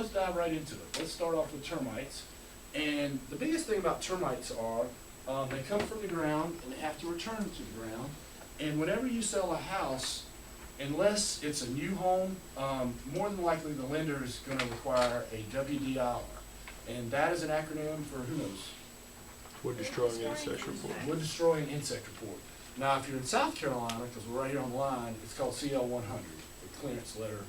let's dive right into it. Let's start off with termites. And the biggest thing about termites are they come from the ground and they have to return to the ground. And whenever you sell a house, unless it's a new home, more than likely the lender is going to require a WDIR. And that is an acronym for who knows? Wood destroying insect report. Wood destroying insect report. Now, if you're in South Carolina, because we're right here on the line, it's called CL 100, the clearance letter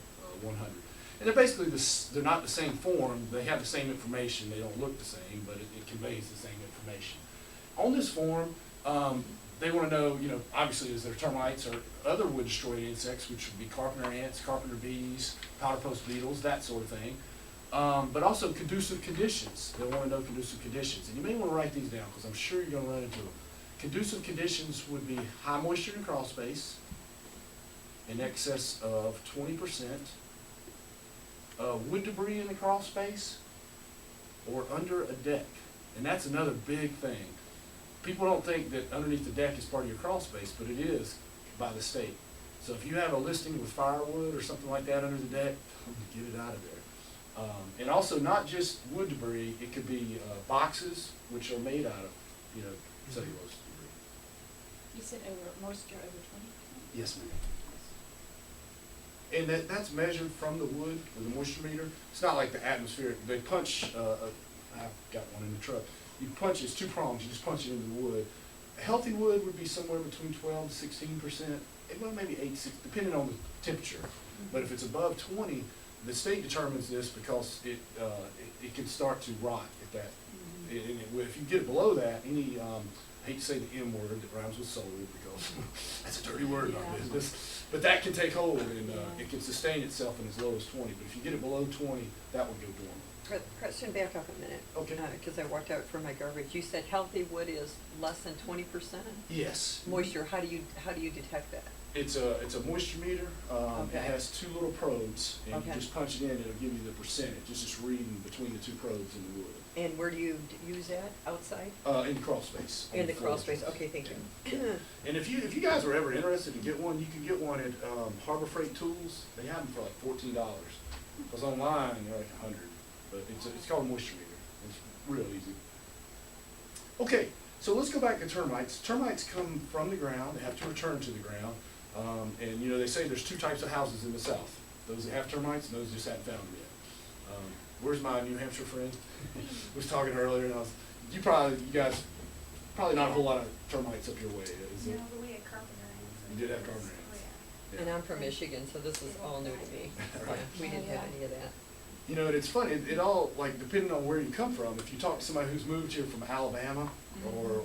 100. And they're basically they're not the same form. They have the same information. They don't look the same, but it conveys the same information. On this form, they want to know, obviously, is there termites or other wood destroying insects, which would be carpenter ants, carpenter bees, powder post beetles, that sort of thing. But also conducive conditions. They want to know conducive conditions. And you may want to write these down because I'm sure you're going to run into them. Conducive conditions would be high moisture in crawl space, in excess of 20%, wood debris in the crawl space, or under a deck. And that's another big thing. People don't think that underneath the deck is part of your crawl space, but it is by the state. So if you have a listing with firewood or something like that under the deck, get it out of there. And also not just wood debris, it could be boxes, which are made out of, cellulose debris. You said moisture over 20%? Yes, ma'am. And that's measured from the wood with a moisture meter. It's not like the atmospheric. They punch, I've got one in the truck. You punch, it's 2 prongs, you just punch it into the wood. A healthy wood would be somewhere between 12 to 16%, well, maybe 8 to 6, depending on the temperature. But if it's above 20, the state determines this because it can start to rot at that. And if you get below that, any, I hate to say the M word that rhymes with soul because that's a dirty word in our business, but that can take hold and it can sustain itself in as low as 20. But if you get it below 20, that would go dormant. Question, back up a minute. Okay. Because I walked out for my garbage. You said healthy wood is less than 20%? Yes. Moisture, how do you detect that? It's a moisture meter. Okay. It has 2 little probes, and you Okay. just punch it in, it'll give you the percentage. It's just reading between the 2 probes in the wood. And where do you use that? Outside? In the crawl space. In the crawl space. Okay, thank you. And if you guys are ever interested in get one, you can get one at Harbor Freight Tools. They have them for like $14. Because online they're like 100. But it's called a moisture meter. It's real easy. Okay, so let's go back to termites. Termites come from the ground. They have to return to the ground. And they say there's 2 types of houses in the South. Those that have termites and those that just haven't found them yet. Where's my New Hampshire friend? Was talking earlier, and you guys probably not a whole lot of termites up your way, is there? No, but we had carpenter ants. You did have carpenter ants. Oh, yeah. And I'm from Michigan, so this is all new to me. Right. Yeah, we didn't have any of that. And it's funny, it all, like, depending on where you come from, if you talk to somebody who's moved here from Alabama or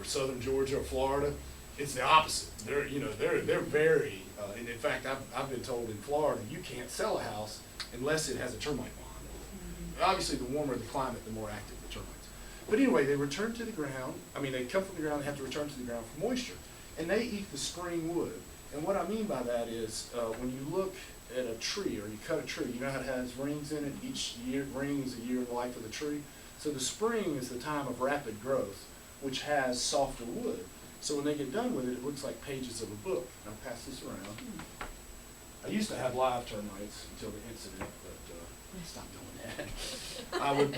southern Georgia or Florida, it's the opposite. They're very, and in fact, I've been told in Florida, you can't sell a house unless it has a termite bond. Obviously, the warmer the climate, the more active the termites. But anyway, they return to the ground. They come from the ground, they have to return to the ground for moisture. And they eat the spring wood. And what I mean by that is, when you look at a tree or you cut a tree, you know how it has rings in it? Each ring is a year in the life of the tree. So the spring is the time of rapid growth, which has softer wood. So when they get done with it, it looks like pages of a book. And I'll pass this around. I used to have live termites until the incident, but I stopped doing that. I would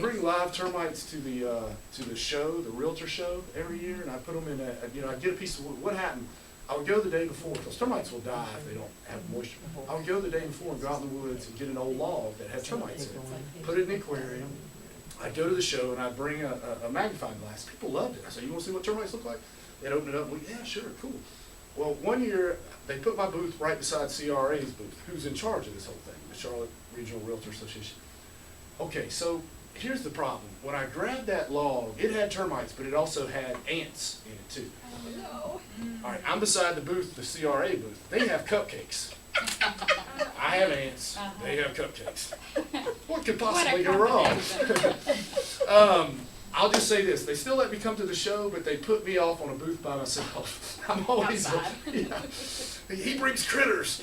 bring live termites to the show, the realtor show, every year, and I put them in I'd get a piece of wood. What happened? I would go the day before, because termites will die if they don't have moisture. I would go the day before and go out in the woods and get an old log that had termites in it, put it in the aquarium. I'd go to the show and I'd bring a magnifying glass. People loved it. I said, "You want to see what termites look like?" They'd open it up and we, "Yeah, sure, cool." Well, one year they put my booth right beside CRA's booth, who's in charge of this whole thing, the Charlotte Regional Realtor Association. Okay, so here's the problem. When I grabbed that log, it had termites, but it also had ants in it too. Oh, no. All right, I'm beside the booth, the CRA booth. They have cupcakes. I have ants. They have cupcakes. What could possibly go wrong? I'll just say this. They still let me come to the show, but they put me off on a booth by myself. I'm always, he brings critters.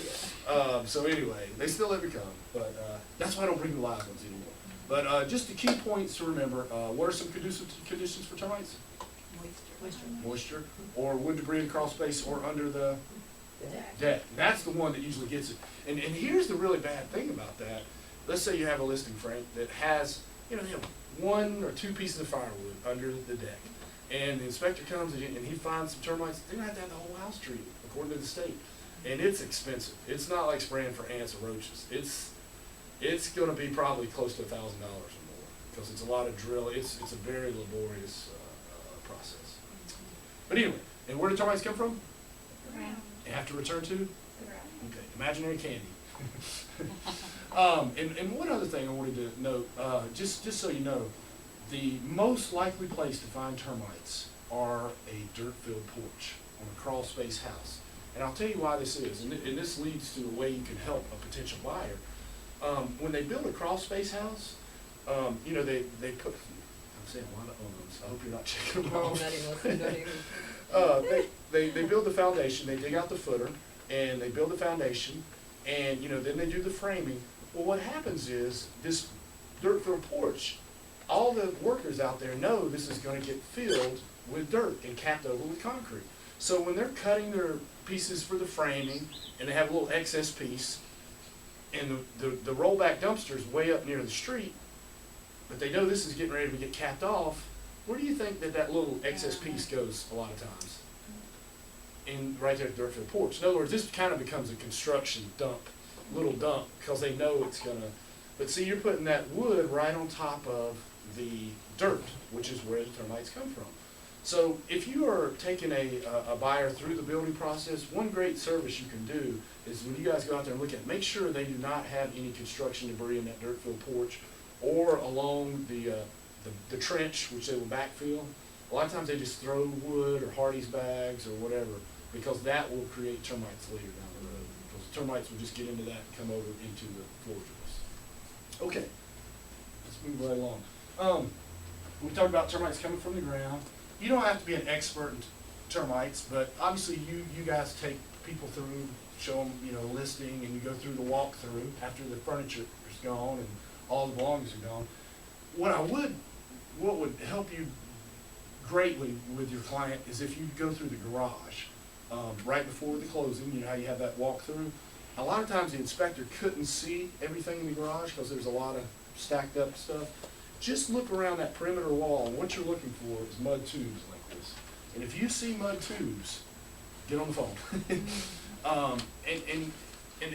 So anyway, they still let me come. But that's why I don't bring the live ones anymore. But just the key points to remember, what are some conducive conditions for termites? Moisture. Moisture, or wood debris in crawl space, or under the Deck. Deck. That's the one that usually gets it. And here's the really bad thing about that. Let's say you have a listing, Frank, that has, they have 1 or 2 pieces of firewood under the deck. And the inspector comes and he finds some termites. They're going to have the whole house treated, according to the state. And it's expensive. It's not like spraying for ants or roaches. It's going to be probably close to $1,000 or more, because it's a lot of drill. It's a very laborious process. But anyway, and where do termites come from? Ground. You have to return to? The ground. Okay, imaginary candy. And one other thing I wanted to note, just so you know, the most likely place to find termites are a dirt-filled porch on a crawl space house. And I'll tell you why this is, and this leads to a way you can help a potential buyer. When they build a crawl space house, they put, I'm saying a lot of owns, I hope you're not checking them No, off. not even listening, don't even. They build the foundation, they dig out the footer, and they build the foundation, and then they do the framing. Well, what happens is this dirt-filled porch, all the workers out there know this is going to get filled with dirt and capped over with concrete. So when they're cutting their pieces for the framing, and they have a little excess piece, and the rollback dumpster's way up near the street, but they know this is getting ready to get capped off, where do you think that little excess piece goes a lot of times? Right there at the dirt-filled porch. In other words, this kind of becomes a construction little dump, because they know it's gonna, but see, you're putting that wood right on top of the dirt, which is where the termites come from. So if you are taking a buyer through the building process, one great service you can do is when you guys go out there and look at it, make sure they do not have any construction debris in that dirt-filled porch or along the trench, which they will backfill. A lot of times they just throw wood or Hardy's bags or whatever, because that will create termites later down the road. Because the termites will just get into that and come over into the floor drills. Okay, let's move right along. We talked about termites coming from the ground. You don't have to be an expert in termites, but obviously you guys take people through, show them, a listing, and you go through the walkthrough after the furniture is gone and all the belongings are gone. What would help you greatly with your client is if you go through the garage right before the closing. How you have that walkthrough. A lot of times the inspector couldn't see everything in the garage because there's a lot of stacked up stuff. Just look around that perimeter wall, and what you're looking for is mud tubes like this. And if you see mud tubes, get on the phone. And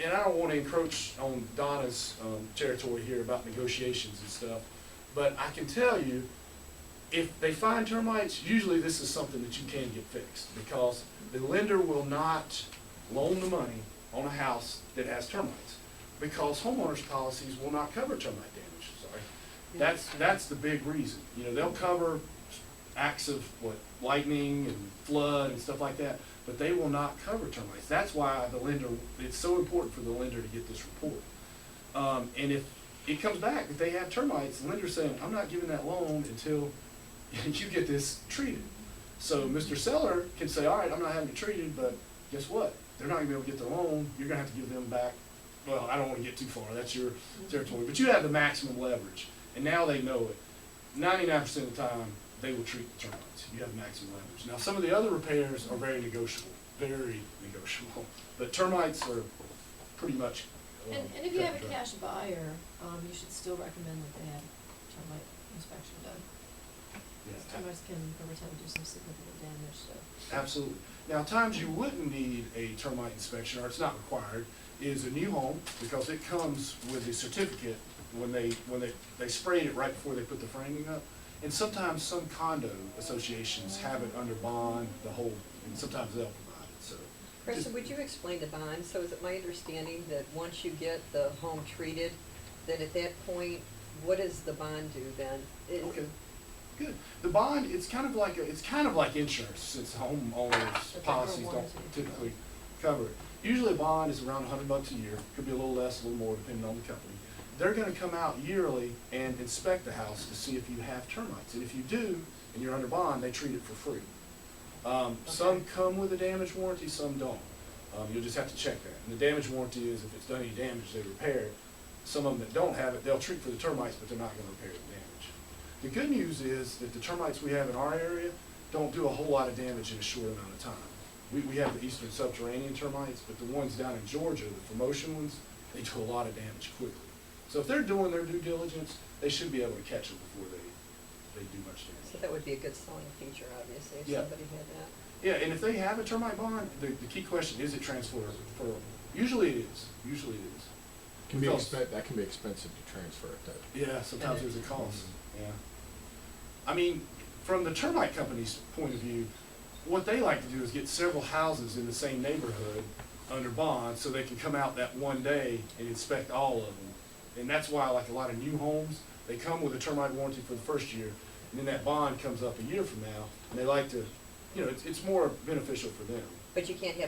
I don't want to encroach on Donna's territory here about negotiations and stuff, but I can tell you, if they find termites, usually this is something that you can get fixed, because the lender will not loan the money on a house that has termites, because homeowners' policies will not cover termite damage. Sorry, that's the big reason. They'll cover acts of lightning and flood and stuff like that, but they will not cover termites. That's why it's so important for the lender to get this report. And if it comes back that they have termites, the lender's saying, I'm not giving that loan until you get this treated. So Mr. Seller can say, all right, I'm not having it treated, but guess what? They're not gonna be able to get their loan. You're gonna have to give them back. Well, I don't want to get too far. That's your territory. But you have the maximum leverage. And now they know it. 99% of the time, they will treat the termites. You have maximum leverage. Now, some of the other repairs are very negotiable. Very negotiable. But termites are pretty much And if you have a cut and dry. cash buyer, you should still recommend that they have termite inspection done. Because Yeah. termites can, over time, do some significant damage, so. Absolutely. Now, times you wouldn't need a termite inspection, or it's not required, is a new home, because it comes with a certificate when they sprayed it right before they put the framing up. And sometimes some condo associations have it under bond, and sometimes they'll provide it, so. Kristen, would you explain the bond? So is it my understanding that once you get the home treated, that at that point, what does the bond do then? Okay, good. The bond, it's kind of like insurance, since homeowners' But policies they're don't warranty. typically cover it. Usually a bond is around $100 a year, could be a little less, a little more, depending on the company. They're gonna come out yearly and inspect the house to see if you have termites. And if you do, and you're under bond, they treat it for free. Some come with a damage warranty, some don't. You'll just have to check that. And the damage warranty is if it's done any damage, they repair it. Some of them that don't have it, they'll treat for the termites, but they're not gonna repair the damage. The good news is that the termites we have in our area don't do a whole lot of damage in a short amount of time. we have the eastern subterranean termites, but the ones down in Georgia, the Formosan ones, they do a lot of damage quickly. So if they're doing their due diligence, they should be able to catch them before they do much So damage. that would be a good selling feature, obviously, if Yeah. somebody had that. Yeah, and if they have a termite bond, the key question, is it transferable? Usually it is, usually it is. Can be Because- that can be expensive to transfer it though. Yeah, sometimes there's a cost, yeah. I mean, from the termite company's point of view, what they like to do is get several houses in the same neighborhood under bond, so they can come out that one day and inspect all of them. And that's why, like a lot of new homes, they come with a termite warranty for the first year, and then that bond comes up a year from now, and they like to, you know, it's more beneficial for them. But you can't have the